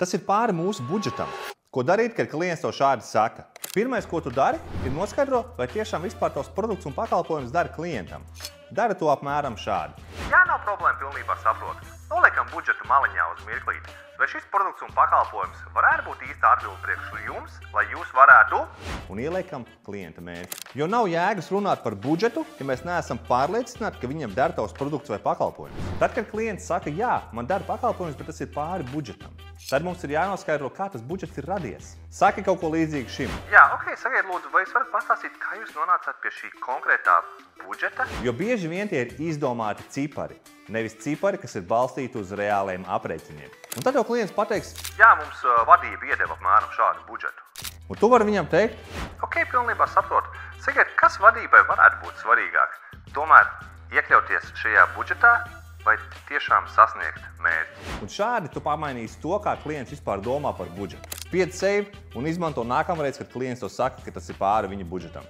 Tas ir pāri mūsu budžetam. Ko darīt, kad klients tev šādi saka? Pirmais, ko tu dari, ir noskaidro, vai tiešām vispār tavs produkts un pakalpojums dara klientam. Dara to apmēram šādi. Jā, nav problēma, pilnībā saprotu. Noliekam budžetu maliņā uz mirklīti. Vai šis produkts un pakalpojums varētu būt īsta atbilde priekš jums, lai jūs varētu? Un ieliekam klienta mērķi. Jo nav jēgas runāt par budžetu, ja mēs neesam pārliecināti, ka viņam der tavs produkts vai pakalpojums. Tad, kad klients saka, jā, man der pakalpojums, bet tas ir pāri budžetam, tad mums ir jānoskaidro, kā tas budžets ir radies. Saki kaut ko līdzīgu šim. Jā, ok, sakiet lūdzu, vai jūs varat pastāstīt, kā jūs nonācāt pie šī konkrētā budžeta? Jo bieži vien tie ir izdomāti cipari, nevis cipari, kas ir balstīti uz reāliem aprēķiniem. Un tad jau klients pateiks, Jā, mums vadība iedeva apmēram šādu budžetu. un tu vari viņam teikt, Ok, pilnībā saprotu. Sakiet, kas vadībai varētu būt svarīgāk? Tomēr iekļauties šajā budžetā vai tiešām sasniegt mērķi? un šādi tu pamainīsi to, kā klients vispār domā par budžetu. Spiedz save un izmanto nākamreiz, kad klients tev saka, ka tas ir pāri viņa budžetam.